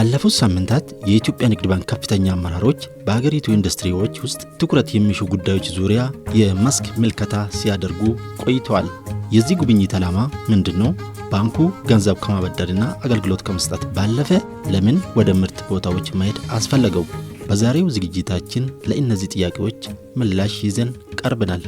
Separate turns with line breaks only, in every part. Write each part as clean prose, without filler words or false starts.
ባለፉት ሳምንታት የኢትዮጵያ ንግድ ባንክ ከፍተኛ አመራሮች በሀገሪቱ ኢንዱስትሪዎች ውስጥ ትኩረት የሚሹ ጉዳዮች ዙሪያ የመስክ ምልከታ ሲያደርጉ ቆይተዋል። የዚህ ጉብኝት ዓላማ ምንድነው? ባንኩ ገንዘብ ከማበደርና አገልግሎት ከመስጠት ባለፈ ለምን ወደ ምርት ቦታዎች መሄድ አስፈለገው? በዛሬው ዝግጅታችን ለእነዚህ ጥያቄዎች ምላሽ ይዘን ቀርበናል።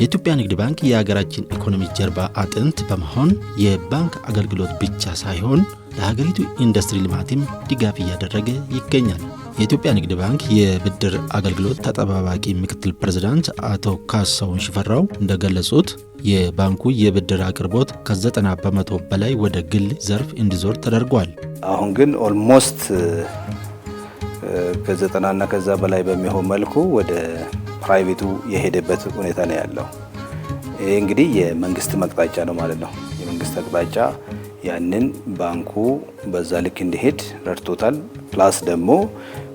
የኢትዮጵያ ንግድ ባንክ የሀገራችን ኢኮኖሚ ጀርባ አጥንት በመሆን የባንክ አገልግሎት ብቻ ሳይሆን ለሀገሪቱ ኢንዱስትሪ ልማትም ድጋፍ እያደረገ ይገኛል። የኢትዮጵያ ንግድ ባንክ የብድር አገልግሎት ተጠባባቂ ምክትል ፕሬዝዳንት አቶ ካሳሁን ሽፈራው እንደገለጹት የባንኩ የብድር አቅርቦት ከ90 በመቶ በላይ ወደ ግል ዘርፍ እንዲዞር ተደርጓል።
አሁን ግን ኦልሞስት ከ90 እና ከዛ በላይ በሚሆን መልኩ ወደ ፕራይቬቱ የሄደበት ሁኔታ ነው ያለው። ይሄ እንግዲህ የመንግስት መቅጣጫ ነው ማለት ነው። የመንግስት አቅጣጫ ያንን ባንኩ በዛ ልክ እንዲሄድ ረድቶታል። ፕላስ ደግሞ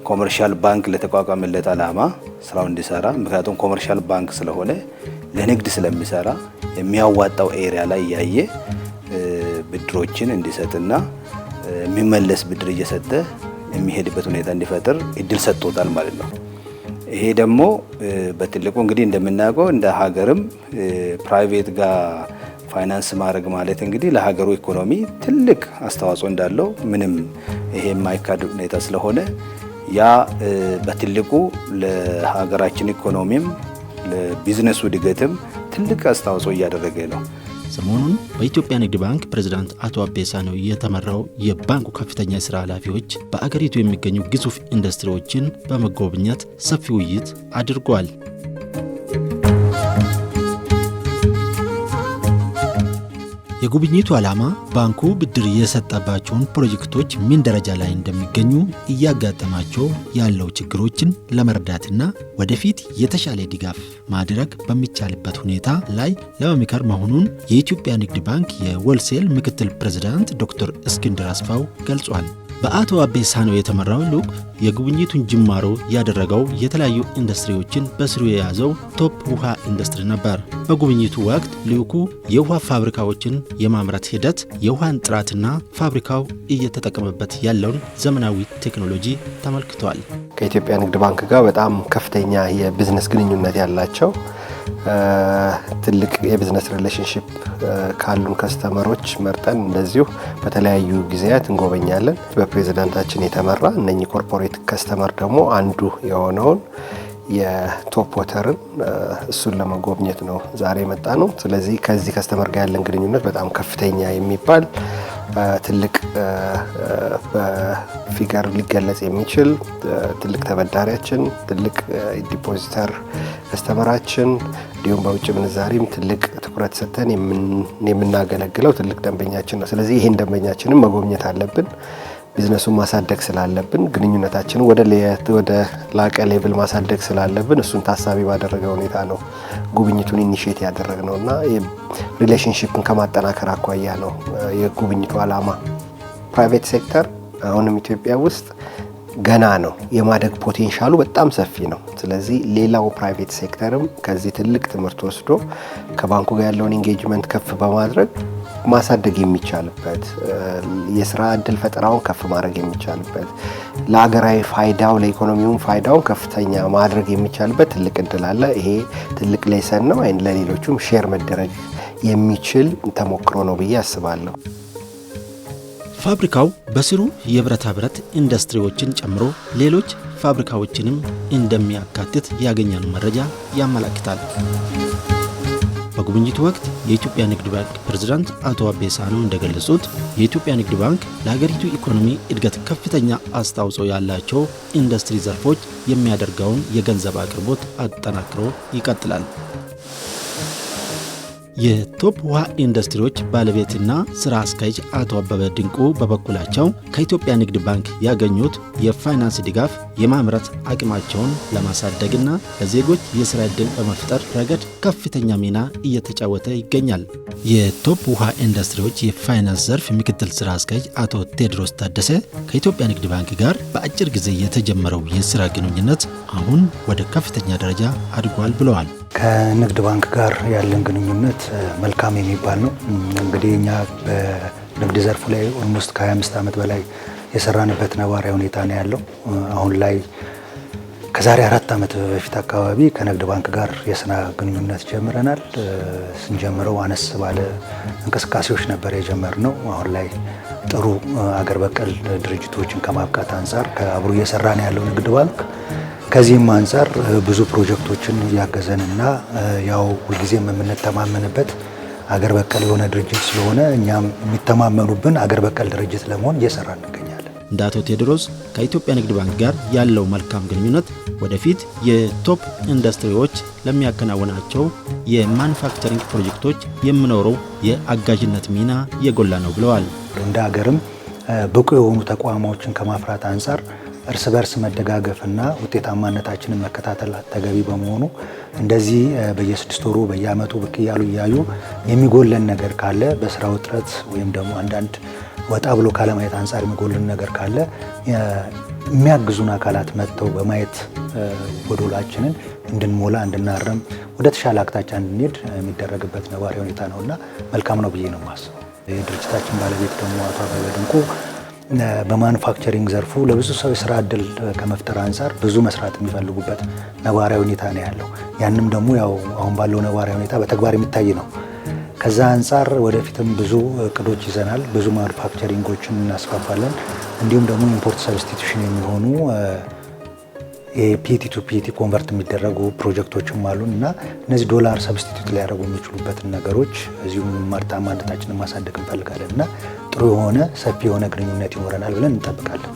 ኮመርሻል ባንክ ለተቋቋመለት ዓላማ ስራው እንዲሰራ፣ ምክንያቱም ኮመርሻል ባንክ ስለሆነ ለንግድ ስለሚሰራ የሚያዋጣው ኤሪያ ላይ ያየ ብድሮችን እንዲሰጥና የሚመለስ ብድር እየሰጠ የሚሄድበት ሁኔታ እንዲፈጥር እድል ሰጥቶታል ማለት ነው። ይሄ ደግሞ በትልቁ እንግዲህ እንደምናውቀው እንደ ሀገርም ፕራይቬት ጋር ፋይናንስ ማድረግ ማለት እንግዲህ ለሀገሩ ኢኮኖሚ ትልቅ አስተዋጽኦ እንዳለው ምንም ይሄ የማይካድ ሁኔታ ስለሆነ ያ በትልቁ ለሀገራችን ኢኮኖሚም ለቢዝነሱ እድገትም ትልቅ አስተዋጽኦ እያደረገ ነው።
ሰሞኑን በኢትዮጵያ ንግድ ባንክ ፕሬዝዳንት አቶ አቤ ሳኖ የተመራው የባንኩ ከፍተኛ የሥራ ኃላፊዎች በአገሪቱ የሚገኙ ግዙፍ ኢንዱስትሪዎችን በመጎብኘት ሰፊ ውይይት አድርጓል። የጉብኝቱ ዓላማ ባንኩ ብድር የሰጠባቸውን ፕሮጀክቶች ምን ደረጃ ላይ እንደሚገኙ፣ እያጋጠማቸው ያለው ችግሮችን ለመርዳትና ወደፊት የተሻለ ድጋፍ ማድረግ በሚቻልበት ሁኔታ ላይ ለመምከር መሆኑን የኢትዮጵያ ንግድ ባንክ የሆልሴል ምክትል ፕሬዝዳንት ዶክተር እስክንድር አስፋው ገልጿል። በአቶ አቤ ሳኖ የተመራው ልዑክ የጉብኝቱን ጅማሮ ያደረገው የተለያዩ ኢንዱስትሪዎችን በስሩ የያዘው ቶፕ ውሃ ኢንዱስትሪ ነበር። በጉብኝቱ ወቅት ልዑኩ የውሃ ፋብሪካዎችን የማምረት ሂደት፣ የውሃን ጥራትና ፋብሪካው እየተጠቀመበት ያለውን ዘመናዊ ቴክኖሎጂ ተመልክቷል።
ከኢትዮጵያ ንግድ ባንክ ጋር በጣም ከፍተኛ የቢዝነስ ግንኙነት ያላቸው ትልቅ የቢዝነስ ሪሌሽንሺፕ ካሉን ከስተመሮች መርጠን እንደዚሁ በተለያዩ ጊዜያት እንጎበኛለን። በፕሬዝዳንታችን የተመራ እነኚህ ኮርፖሬት ከስተመር ደግሞ አንዱ የሆነውን የቶፕ ወተርን እሱን ለመጎብኘት ነው ዛሬ የመጣ ነው። ስለዚህ ከዚህ ከስተመር ጋር ያለን ግንኙነት በጣም ከፍተኛ የሚባል ትልቅ በፊገር ሊገለጽ የሚችል ትልቅ ተበዳሪያችን፣ ትልቅ ዲፖዚተር ከስተመራችን፣ እንዲሁም በውጭ ምንዛሪም ትልቅ ትኩረት ሰጥተን የምናገለግለው ትልቅ ደንበኛችን ነው። ስለዚህ ይሄን ደንበኛችንን መጎብኘት አለብን። ቢዝነሱን ማሳደግ ስላለብን፣ ግንኙነታችንን ወደ ላቀ ሌቭል ማሳደግ ስላለብን እሱን ታሳቢ ባደረገ ሁኔታ ነው ጉብኝቱን ኢኒሼት ያደረግነውና ሪሌሽንሺፕን ከማጠናከር አኳያ ነው የጉብኝቱ ዓላማ። ፕራይቬት ሴክተር አሁንም ኢትዮጵያ ውስጥ ገና ነው፣ የማደግ ፖቴንሻሉ በጣም ሰፊ ነው። ስለዚህ ሌላው ፕራይቬት ሴክተርም ከዚህ ትልቅ ትምህርት ወስዶ ከባንኩ ጋር ያለውን ኢንጌጅመንት ከፍ በማድረግ ማሳደግ የሚቻልበት፣ የስራ እድል ፈጠራውን ከፍ ማድረግ የሚቻልበት፣ ለሀገራዊ ፋይዳው ለኢኮኖሚውም ፋይዳውን ከፍተኛ ማድረግ የሚቻልበት ትልቅ እድል አለ። ይሄ ትልቅ ሌሰን ነው። ለሌሎቹም ሼር መደረግ የሚችል ተሞክሮ ነው ብዬ አስባለሁ።
ፋብሪካው በስሩ የብረታ ብረት ኢንዱስትሪዎችን ጨምሮ ሌሎች ፋብሪካዎችንም እንደሚያካትት ያገኘነው መረጃ ያመለክታል። በጉብኝቱ ወቅት የኢትዮጵያ ንግድ ባንክ ፕሬዝዳንት አቶ አቤ ሳኖ እንደገለጹት የኢትዮጵያ ንግድ ባንክ ለሀገሪቱ ኢኮኖሚ እድገት ከፍተኛ አስተዋጽኦ ያላቸው ኢንዱስትሪ ዘርፎች የሚያደርገውን የገንዘብ አቅርቦት አጠናክሮ ይቀጥላል። የቶፕ ውሃ ኢንዱስትሪዎች ባለቤትና ስራ አስኪያጅ አቶ አበበ ድንቁ በበኩላቸው ከኢትዮጵያ ንግድ ባንክ ያገኙት የፋይናንስ ድጋፍ የማምረት አቅማቸውን ለማሳደግና ለዜጎች የስራ ዕድል በመፍጠር ረገድ ከፍተኛ ሚና እየተጫወተ ይገኛል። የቶፕ ውሃ ኢንዱስትሪዎች የፋይናንስ ዘርፍ ምክትል ስራ አስኪያጅ አቶ ቴድሮስ ታደሰ ከኢትዮጵያ ንግድ ባንክ ጋር በአጭር ጊዜ የተጀመረው የስራ ግንኙነት አሁን ወደ ከፍተኛ ደረጃ አድጓል ብለዋል።
ከንግድ ባንክ ጋር ያለን ግንኙነት መልካም የሚባል ነው። እንግዲህ እኛ በንግድ ዘርፉ ላይ ኦልሞስት ከ25 ዓመት በላይ የሰራንበት ነባራዊ ሁኔታ ነው ያለው። አሁን ላይ ከዛሬ 4 ዓመት በፊት አካባቢ ከንግድ ባንክ ጋር የስራ ግንኙነት ጀምረናል። ስንጀምረው አነስ ባለ እንቅስቃሴዎች ነበር የጀመርነው። አሁን ላይ ጥሩ አገር በቀል ድርጅቶችን ከማብቃት አንጻር ከአብሮ እየሰራን ያለው ንግድ ባንክ ከዚህም አንጻር ብዙ ፕሮጀክቶችን እያገዘንና ያው ሁልጊዜም የምንተማመንበት አገር በቀል የሆነ ድርጅት ስለሆነ እኛም የሚተማመኑብን አገር በቀል ድርጅት ለመሆን እየሰራን እንገኛለን።
እንደ አቶ ቴዎድሮስ ከኢትዮጵያ ንግድ ባንክ ጋር ያለው መልካም ግንኙነት ወደፊት የቶፕ ኢንዱስትሪዎች ለሚያከናውናቸው የማኑፋክቸሪንግ ፕሮጀክቶች የሚኖረው የአጋዥነት ሚና የጎላ ነው ብለዋል።
እንደ ሀገርም ብቁ የሆኑ ተቋሞችን ከማፍራት አንጻር እርስ በርስ መደጋገፍና ውጤታማነታችንን መከታተል ተገቢ በመሆኑ እንደዚህ በየ6 ወሩ በየአመቱ ብቅ እያሉ የሚጎለን ነገር ካለ በስራ ውጥረት ወይም ደግሞ አንዳንድ ወጣ ብሎ ካለማየት አንጻር የሚጎልን ነገር ካለ የሚያግዙን አካላት መጥተው በማየት ጎዶላችንን እንድንሞላ እንድናረም ወደ ተሻለ አቅጣጫ እንድንሄድ የሚደረግበት ነባራዊ ሁኔታ ነውና መልካም ነው ብዬ ነው የማስበው። የድርጅታችን ባለቤት ደግሞ አቶ አበበ ድንቁ በማኑፋክቸሪንግ ዘርፉ ለብዙ ሰው የስራ እድል ከመፍጠር አንጻር ብዙ መስራት የሚፈልጉበት ነባራዊ ሁኔታ ነው ያለው። ያንም ደግሞ ያው አሁን ባለው ነባራዊ ሁኔታ በተግባር የሚታይ ነው። ከዛ አንጻር ወደፊትም ብዙ እቅዶች ይዘናል። ብዙ ማኑፋክቸሪንጎችን እናስፋፋለን። እንዲሁም ደግሞ ኢምፖርት ሰብስቲቱሽን የሚሆኑ የፒቲ ቱ ፒቲ ኮንቨርት የሚደረጉ ፕሮጀክቶችም አሉን እና እነዚህ ዶላር ሰብስቲቱት ሊያደርጉ የሚችሉበትን ነገሮች እዚሁም ምርታማነታችንን ማሳደግ እንፈልጋለን እና ጥሩ የሆነ ሰፊ የሆነ ግንኙነት ይኖረናል ብለን እንጠብቃለን።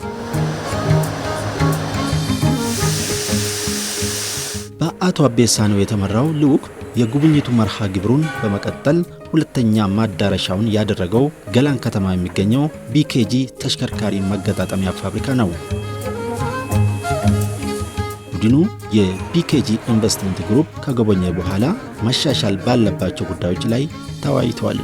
በአቶ አቤሳኖ የተመራው ልዑክ የጉብኝቱ መርሃ ግብሩን በመቀጠል ሁለተኛ ማዳረሻውን ያደረገው ገላን ከተማ የሚገኘው ቢኬጂ ተሽከርካሪ መገጣጠሚያ ፋብሪካ ነው። ቡድኑ የቢኬጂ ኢንቨስትመንት ግሩፕ ከጎበኘ በኋላ መሻሻል ባለባቸው ጉዳዮች ላይ ተወያይተዋል።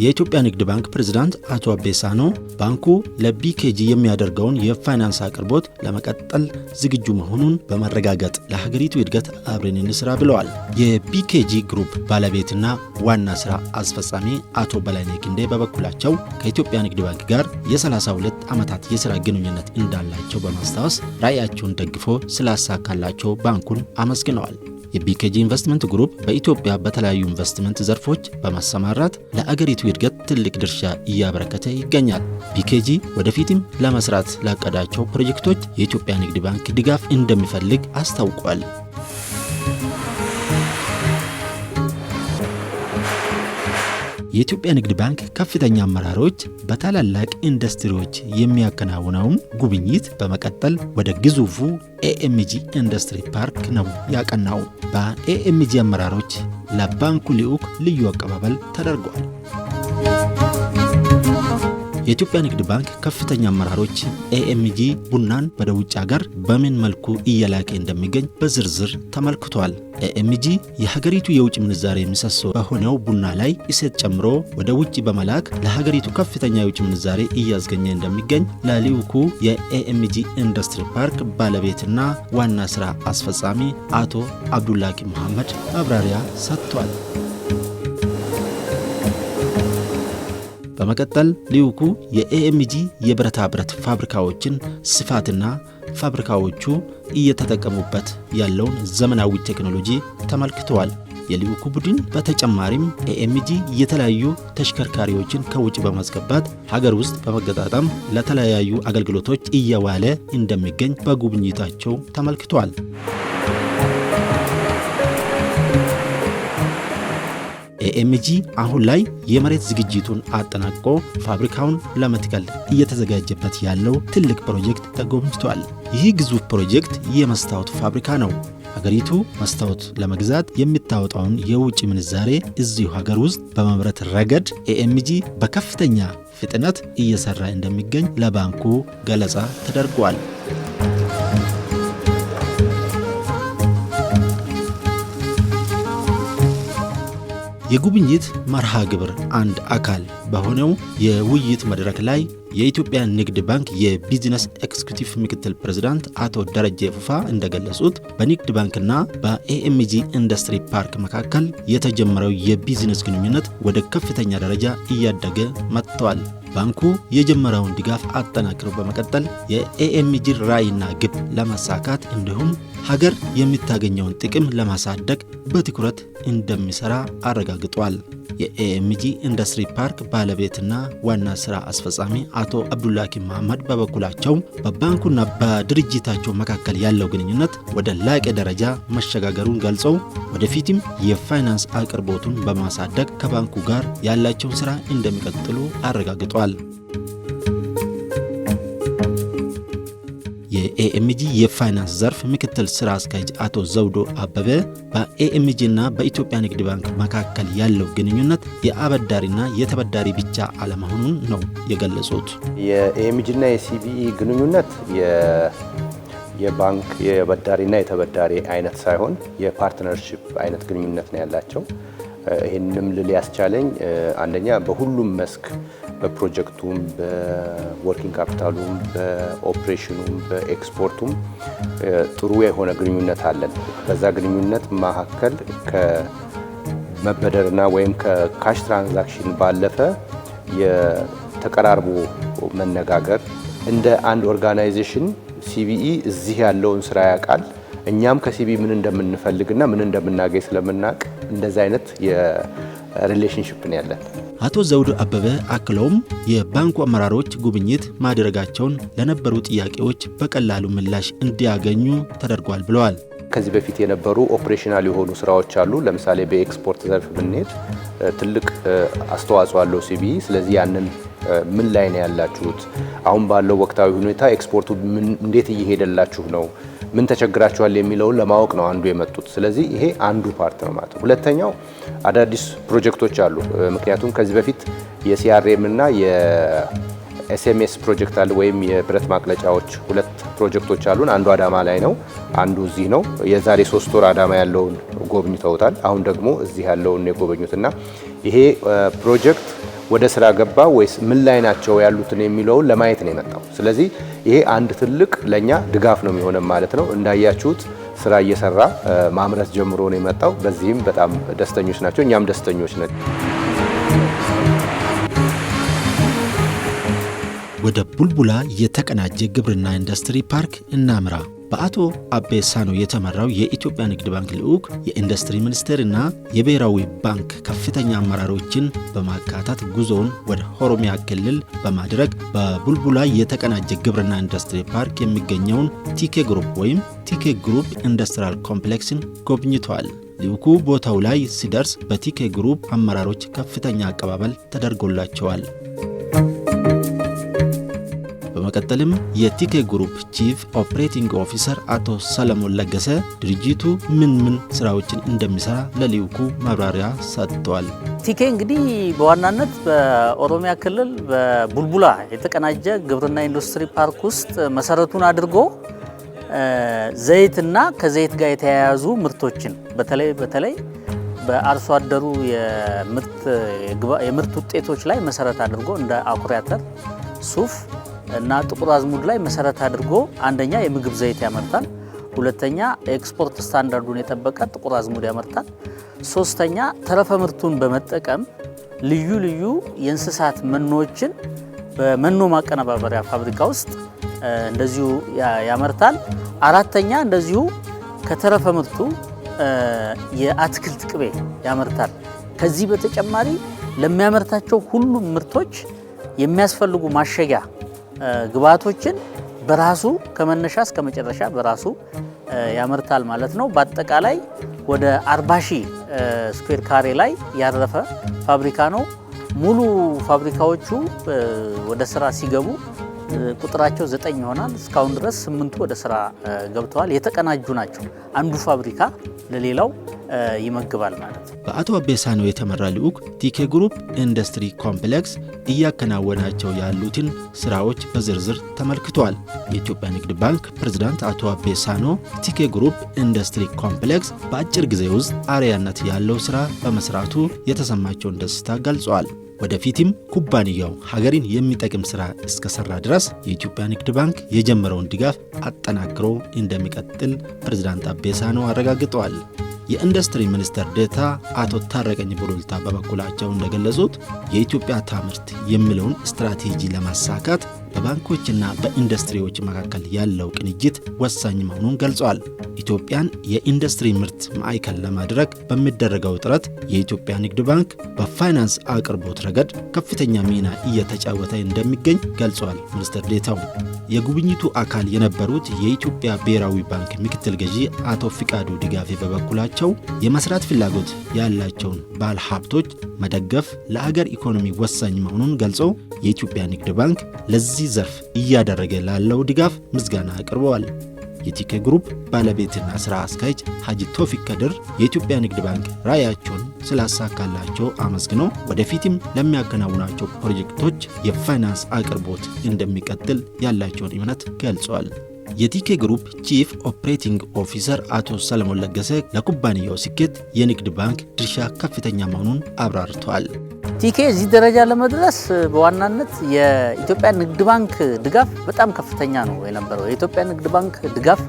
የኢትዮጵያ ንግድ ባንክ ፕሬዝዳንት አቶ አቤሳኖ ባንኩ ለቢኬጂ የሚያደርገውን የፋይናንስ አቅርቦት ለመቀጠል ዝግጁ መሆኑን በማረጋገጥ ለሀገሪቱ እድገት አብረን እንስራ ብለዋል። የቢኬጂ ግሩፕ ባለቤትና ዋና ስራ አስፈጻሚ አቶ በላይነህ ክንዴ በበኩላቸው ከኢትዮጵያ ንግድ ባንክ ጋር የ32 ዓመታት የሥራ ግንኙነት እንዳላቸው በማስታወስ ራዕያቸውን ደግፎ ስላሳካላቸው ባንኩን አመስግነዋል። የቢኬጂ ኢንቨስትመንት ግሩፕ በኢትዮጵያ በተለያዩ ኢንቨስትመንት ዘርፎች በማሰማራት ለአገሪቱ እድገት ትልቅ ድርሻ እያበረከተ ይገኛል። ቢኬጂ ወደፊትም ለመስራት ላቀዳቸው ፕሮጀክቶች የኢትዮጵያ ንግድ ባንክ ድጋፍ እንደሚፈልግ አስታውቋል። የኢትዮጵያ ንግድ ባንክ ከፍተኛ አመራሮች በታላላቅ ኢንዱስትሪዎች የሚያከናውነውን ጉብኝት በመቀጠል ወደ ግዙፉ ኤኤምጂ ኢንዱስትሪ ፓርክ ነው ያቀናው። በኤኤምጂ አመራሮች ለባንኩ ልዑክ ልዩ አቀባበል ተደርጓል። የኢትዮጵያ ንግድ ባንክ ከፍተኛ አመራሮች ኤኤምጂ ቡናን ወደ ውጭ ሀገር በምን መልኩ እየላከ እንደሚገኝ በዝርዝር ተመልክቷል። ኤኤምጂ የሀገሪቱ የውጭ ምንዛሬ ምሰሶ በሆነው ቡና ላይ እሴት ጨምሮ ወደ ውጭ በመላክ ለሀገሪቱ ከፍተኛ የውጭ ምንዛሬ እያስገኘ እንደሚገኝ ለልዑኩ የኤኤምጂ ኢንዱስትሪ ፓርክ ባለቤትና ዋና ስራ አስፈጻሚ አቶ አብዱላቂ መሐመድ ማብራሪያ ሰጥቷል። በመቀጠል ልዑኩ የኤኤምጂ የብረታ ብረት ፋብሪካዎችን ስፋትና ፋብሪካዎቹ እየተጠቀሙበት ያለውን ዘመናዊ ቴክኖሎጂ ተመልክተዋል። የልዑኩ ቡድን በተጨማሪም ኤኤምጂ የተለያዩ ተሽከርካሪዎችን ከውጭ በማስገባት ሀገር ውስጥ በመገጣጠም ለተለያዩ አገልግሎቶች እየዋለ እንደሚገኝ በጉብኝታቸው ተመልክተዋል። ኤኤምጂ አሁን ላይ የመሬት ዝግጅቱን አጠናቆ ፋብሪካውን ለመትከል እየተዘጋጀበት ያለው ትልቅ ፕሮጀክት ተጎብኝቷል። ይህ ግዙፍ ፕሮጀክት የመስታወት ፋብሪካ ነው። ሀገሪቱ መስታወት ለመግዛት የምታወጣውን የውጭ ምንዛሬ እዚሁ ሀገር ውስጥ በማምረት ረገድ ኤኤምጂ በከፍተኛ ፍጥነት እየሰራ እንደሚገኝ ለባንኩ ገለጻ ተደርጓል። የጉብኝት መርሃ ግብር አንድ አካል በሆነው የውይይት መድረክ ላይ የኢትዮጵያ ንግድ ባንክ የቢዝነስ ኤክስኪዩቲቭ ምክትል ፕሬዝዳንት አቶ ደረጀ ፉፋ እንደገለጹት በንግድ ባንክና በኤኤምጂ ኢንዱስትሪ ፓርክ መካከል የተጀመረው የቢዝነስ ግንኙነት ወደ ከፍተኛ ደረጃ እያደገ መጥቷል። ባንኩ የጀመረውን ድጋፍ አጠናክሮ በመቀጠል የኤኤምጂ ራዕይና ግብ ለማሳካት እንዲሁም ሀገር የምታገኘውን ጥቅም ለማሳደግ በትኩረት እንደሚሰራ አረጋግጧል። የኤኤምጂ ኢንዱስትሪ ፓርክ ባለቤትና ዋና ስራ አስፈጻሚ አቶ አብዱላኪ መሐመድ በበኩላቸው በባንኩና በድርጅታቸው መካከል ያለው ግንኙነት ወደ ላቀ ደረጃ መሸጋገሩን ገልጸው ወደፊትም የፋይናንስ አቅርቦቱን በማሳደግ ከባንኩ ጋር ያላቸውን ስራ እንደሚቀጥሉ አረጋግጧል። የኤኤምጂ የፋይናንስ ዘርፍ ምክትል ስራ አስኪያጅ አቶ ዘውዶ አበበ በኤኤምጂ እና በኢትዮጵያ ንግድ ባንክ መካከል ያለው ግንኙነት የአበዳሪና የተበዳሪ ብቻ አለመሆኑን ነው የገለጹት።
የኤኤምጂ እና የሲቢኢ ግንኙነት የባንክ የበዳሪና የተበዳሪ አይነት ሳይሆን የፓርትነርሺፕ አይነት ግንኙነት ነው ያላቸው። ይህንም ልል ያስቻለኝ አንደኛ በሁሉም መስክ በፕሮጀክቱም በወርኪንግ ካፒታሉም በኦፕሬሽኑም በኤክስፖርቱም ጥሩ የሆነ ግንኙነት አለን። በዛ ግንኙነት መካከል ከመበደርና ወይም ከካሽ ትራንዛክሽን ባለፈ የተቀራርቦ መነጋገር እንደ አንድ ኦርጋናይዜሽን ሲቢኢ እዚህ ያለውን ስራ ያውቃል። እኛም ከሲቢኢ ምን እንደምንፈልግና ምን እንደምናገኝ ስለምናውቅ እንደዚህ አይነት የሪሌሽንሺፕ ነው ያለን።
አቶ ዘውዱ አበበ አክለውም የባንኩ አመራሮች ጉብኝት ማድረጋቸውን ለነበሩ ጥያቄዎች በቀላሉ ምላሽ እንዲያገኙ ተደርጓል ብለዋል።
ከዚህ በፊት የነበሩ ኦፕሬሽናል የሆኑ ስራዎች አሉ። ለምሳሌ በኤክስፖርት ዘርፍ ብንሄድ ትልቅ አስተዋጽኦ አለው ሲቢኢ። ስለዚህ ያንን ምን ላይ ነው ያላችሁት? አሁን ባለው ወቅታዊ ሁኔታ ኤክስፖርቱ እንዴት እየሄደላችሁ ነው? ምን ተቸግራችኋል የሚለውን ለማወቅ ነው አንዱ የመጡት። ስለዚህ ይሄ አንዱ ፓርት ነው ማለት ነው። ሁለተኛው አዳዲስ ፕሮጀክቶች አሉ። ምክንያቱም ከዚህ በፊት የሲአርኤም እና የኤስኤምኤስ ፕሮጀክት አለ፣ ወይም የብረት ማቅለጫዎች ሁለት ፕሮጀክቶች አሉን። አንዱ አዳማ ላይ ነው፣ አንዱ እዚህ ነው። የዛሬ 3 ወር አዳማ ያለውን ጎብኝተውታል። አሁን ደግሞ እዚህ ያለውን የጎበኙትና ይሄ ፕሮጀክት ወደ ስራ ገባ ወይስ ምን ላይ ናቸው ያሉትን የሚለውን ለማየት ነው የመጣው። ስለዚህ ይሄ አንድ ትልቅ ለኛ ድጋፍ ነው የሚሆነው ማለት ነው። እንዳያችሁት ስራ እየሰራ ማምረት ጀምሮ ነው የመጣው። በዚህም በጣም ደስተኞች ናቸው፣ እኛም ደስተኞች ነን።
ወደ ቡልቡላ የተቀናጀ ግብርና ኢንዱስትሪ ፓርክ እናምራ። በአቶ አቤ ሳኖ የተመራው የኢትዮጵያ ንግድ ባንክ ልዑክ የኢንዱስትሪ ሚኒስቴርና የብሔራዊ ባንክ ከፍተኛ አመራሮችን በማካተት ጉዞውን ወደ ኦሮሚያ ክልል በማድረግ በቡልቡላ የተቀናጀ ግብርና ኢንዱስትሪ ፓርክ የሚገኘውን ቲኬ ግሩፕ ወይም ቲኬ ግሩፕ ኢንዱስትሪያል ኮምፕሌክስን ጎብኝቷል። ልዑኩ ቦታው ላይ ሲደርስ በቲኬ ግሩፕ አመራሮች ከፍተኛ አቀባበል ተደርጎላቸዋል። በመቀጠልም የቲኬ ግሩፕ ቺፍ ኦፕሬቲንግ ኦፊሰር አቶ ሰለሞን ለገሰ ድርጅቱ ምን ስራዎችን እንደሚሰራ ለልዑኩ ማብራሪያ ሰጥተዋል።
ቲኬ እንግዲህ በዋናነት በኦሮሚያ ክልል በቡልቡላ የተቀናጀ ግብርና ኢንዱስትሪ ፓርክ ውስጥ መሰረቱን አድርጎ ዘይትና ከዘይት ጋር የተያያዙ ምርቶችን በተለይ በአርሶ አደሩ የምርት ውጤቶች ላይ መሰረት አድርጎ እንደ አኩሪ አተር፣ ሱፍ እና ጥቁር አዝሙድ ላይ መሰረት አድርጎ አንደኛ የምግብ ዘይት ያመርታል፣ ሁለተኛ ኤክስፖርት ስታንዳርዱን የጠበቀ ጥቁር አዝሙድ ያመርታል፣ ሶስተኛ ተረፈ ምርቱን በመጠቀም ልዩ ልዩ የእንስሳት መኖዎችን በመኖ ማቀነባበሪያ ፋብሪካ ውስጥ እንደዚሁ ያመርታል፣ አራተኛ እንደዚሁ ከተረፈ ምርቱ የአትክልት ቅቤ ያመርታል። ከዚህ በተጨማሪ ለሚያመርታቸው ሁሉም ምርቶች የሚያስፈልጉ ማሸጊያ ግብዓቶችን በራሱ ከመነሻ እስከ መጨረሻ በራሱ ያመርታል ማለት ነው። በአጠቃላይ ወደ 40,000 ስኩዌር ካሬ ላይ ያረፈ ፋብሪካ ነው። ሙሉ ፋብሪካዎቹ ወደ ስራ ሲገቡ ቁጥራቸው 9 ይሆናል። እስካሁን ድረስ 8ቱ ወደ ስራ ገብተዋል። የተቀናጁ ናቸው። አንዱ ፋብሪካ ለሌላው ይመግባል ማለት ነው።
በአቶ አቤሳኖ የተመራ ልዑክ ቲኬ ግሩፕ ኢንዱስትሪ ኮምፕሌክስ እያከናወናቸው ያሉትን ስራዎች በዝርዝር ተመልክቷል። የኢትዮጵያ ንግድ ባንክ ፕሬዝዳንት አቶ አቤሳኖ ቲኬ ግሩፕ ኢንዱስትሪ ኮምፕሌክስ በአጭር ጊዜ ውስጥ አርአያነት ያለው ስራ በመስራቱ የተሰማቸውን ደስታ ገልጸዋል። ወደፊትም ኩባንያው ሀገርን የሚጠቅም ስራ እስከሰራ ድረስ የኢትዮጵያ ንግድ ባንክ የጀመረውን ድጋፍ አጠናክሮ እንደሚቀጥል ፕሬዝዳንት አቤሳኖ አረጋግጠዋል። የኢንዱስትሪ ሚኒስትር ዴኤታ አቶ ታረቀኝ ቡሉልታ በበኩላቸው እንደገለጹት የኢትዮጵያ ታምርት የሚለውን ስትራቴጂ ለማሳካት በባንኮችና በኢንዱስትሪዎች መካከል ያለው ቅንጅት ወሳኝ መሆኑን ገልጸዋል። ኢትዮጵያን የኢንዱስትሪ ምርት ማዕከል ለማድረግ በሚደረገው ጥረት የኢትዮጵያ ንግድ ባንክ በፋይናንስ አቅርቦት ረገድ ከፍተኛ ሚና እየተጫወተ እንደሚገኝ ገልጸዋል። ሚኒስትር ዴኤታው የጉብኝቱ አካል የነበሩት የኢትዮጵያ ብሔራዊ ባንክ ምክትል ገዢ አቶ ፍቃዱ ድጋፌ በበኩላቸው የመስራት ፍላጎት ያላቸውን ባለ ሀብቶች መደገፍ ለሀገር ኢኮኖሚ ወሳኝ መሆኑን ገልጸው የኢትዮጵያ ንግድ ባንክ ለዚህ ዘርፍ እያደረገ ላለው ድጋፍ ምስጋና አቅርበዋል። የቲኬ ግሩፕ ባለቤትና ስራ አስኪያጅ ሀጂ ቶፊቅ ከድር የኢትዮጵያ ንግድ ባንክ ራዕያቸውን ስላሳካላቸው አመስግነው ወደፊትም ለሚያከናውናቸው ፕሮጀክቶች የፋይናንስ አቅርቦት እንደሚቀጥል ያላቸውን እምነት ገልጸዋል። የቲኬ ግሩፕ ቺፍ ኦፕሬቲንግ ኦፊሰር አቶ ሰለሞን ለገሰ ለኩባንያው ስኬት የንግድ ባንክ ድርሻ ከፍተኛ መሆኑን አብራርተዋል።
ቲኬ እዚህ ደረጃ ለመድረስ በዋናነት የኢትዮጵያ ንግድ ባንክ ድጋፍ በጣም ከፍተኛ ነው የነበረው። የኢትዮጵያ ንግድ ባንክ ድጋፍ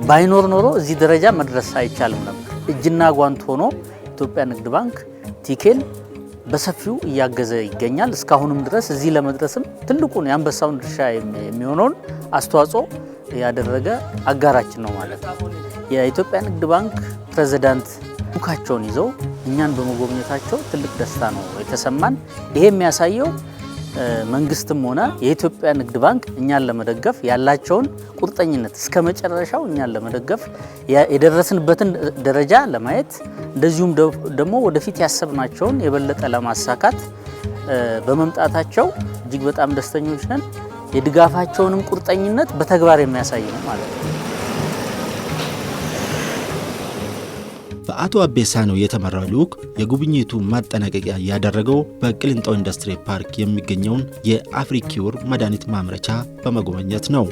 ባይኖር ኖሮ እዚህ ደረጃ መድረስ አይቻልም ነበር። እጅና ጓንት ሆኖ ኢትዮጵያ ንግድ ባንክ ቲኬን በሰፊው እያገዘ ይገኛል። እስካሁንም ድረስ እዚህ ለመድረስም ትልቁን የአንበሳውን ድርሻ የሚሆነውን አስተዋጽኦ ያደረገ አጋራችን ነው ማለት ነው። የኢትዮጵያ ንግድ ባንክ ፕሬዝዳንት ቡካቸውን ይዘው እኛን በመጎብኘታቸው ትልቅ ደስታ ነው የተሰማን። ይሄ የሚያሳየው መንግስትም ሆነ የኢትዮጵያ ንግድ ባንክ እኛን ለመደገፍ ያላቸውን ቁርጠኝነት እስከ መጨረሻው እኛን ለመደገፍ የደረስንበትን ደረጃ ለማየት እንደዚሁም ደግሞ ወደፊት ያሰብናቸውን የበለጠ ለማሳካት በመምጣታቸው እጅግ በጣም ደስተኞች ነን። የድጋፋቸውንም ቁርጠኝነት በተግባር የሚያሳይ ነው ማለት ነው።
በአቶ አቤሳኖ የተመራው ልዑክ የጉብኝቱ ማጠናቀቂያ ያደረገው በቅሊንጦ ኢንዱስትሪ ፓርክ የሚገኘውን የአፍሪኪውር መድኃኒት ማምረቻ በመጎብኘት ነው።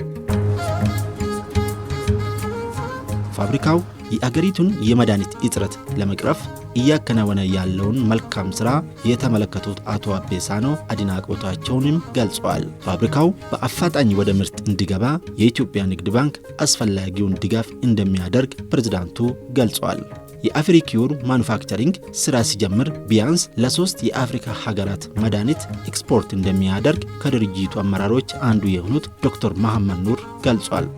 ፋብሪካው የአገሪቱን የመድኃኒት እጥረት ለመቅረፍ እያከናወነ ያለውን መልካም ስራ የተመለከቱት አቶ አቤሳኖ አድናቆታቸውንም ገልጸዋል። ፋብሪካው በአፋጣኝ ወደ ምርት እንዲገባ የኢትዮጵያ ንግድ ባንክ አስፈላጊውን ድጋፍ እንደሚያደርግ ፕሬዝዳንቱ ገልጸዋል። የአፍሪኪውር ማኑፋክቸሪንግ ስራ ሲጀምር ቢያንስ ለ3 የአፍሪካ ሀገራት መድኃኒት ኤክስፖርት እንደሚያደርግ ከድርጅቱ አመራሮች አንዱ የሆኑት ዶክተር መሐመድ ኑር ገልጿል።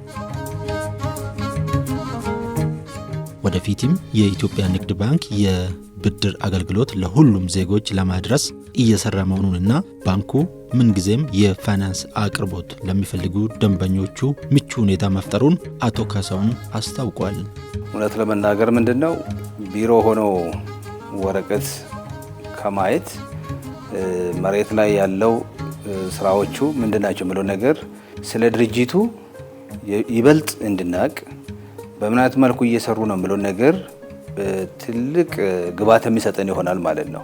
ወደፊትም የኢትዮጵያ ንግድ ባንክ የብድር አገልግሎት ለሁሉም ዜጎች ለማድረስ እየሰራ መሆኑንና ባንኩ ምንጊዜም የፋይናንስ አቅርቦት ለሚፈልጉ ደንበኞቹ ምቹ ሁኔታ መፍጠሩን አቶ ካሳውን አስታውቋል።
እውነት ለመናገር ምንድነው ቢሮ ሆኖ ወረቀት ከማየት መሬት ላይ ያለው ስራዎቹ ምንድናቸው የሚለው ነገር ስለ ድርጅቱ ይበልጥ እንድናቅ በምናት መልኩ እየሰሩ ነው የሚለው ነገር ትልቅ ግብዓት የሚሰጠን ይሆናል ማለት ነው።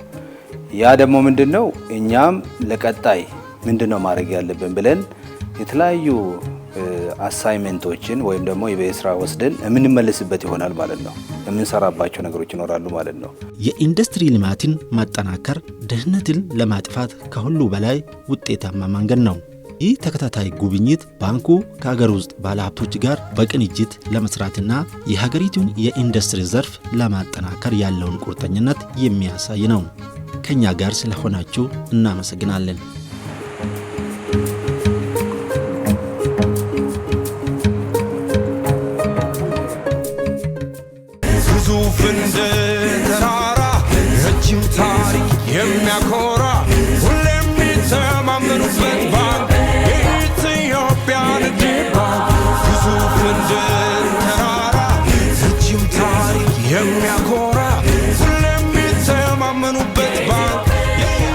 ያ ደግሞ ምንድነው እኛም ለቀጣይ ምንድነው ማድረግ ያለብን ብለን የተለያዩ አሳይመንቶችን ወይም ደግሞ የቤት ስራ ወስደን የምንመለስበት ይሆናል ማለት ነው። የምንሰራባቸው ነገሮች ይኖራሉ ማለት ነው።
የኢንዱስትሪ ልማትን ማጠናከር ድህነትን ለማጥፋት ከሁሉ በላይ ውጤታማ መንገድ ነው። ይህ ተከታታይ ጉብኝት ባንኩ ከሀገር ውስጥ ባለሀብቶች ጋር በቅንጅት ለመስራትና የሀገሪቱን የኢንዱስትሪ ዘርፍ ለማጠናከር ያለውን ቁርጠኝነት የሚያሳይ ነው። ከኛ ጋር ስለሆናችሁ እናመሰግናለን።
ግዙፍ እንደ ተራራ ረጅም ታሪክ የሚያኮራ ሁሌም የሚተማመኑበት ባንክ የኢትዮጵያ ንግድ ባንክ። ግዙፍ እንደ ተራራ ረጅም ታሪክ የሚያኮራ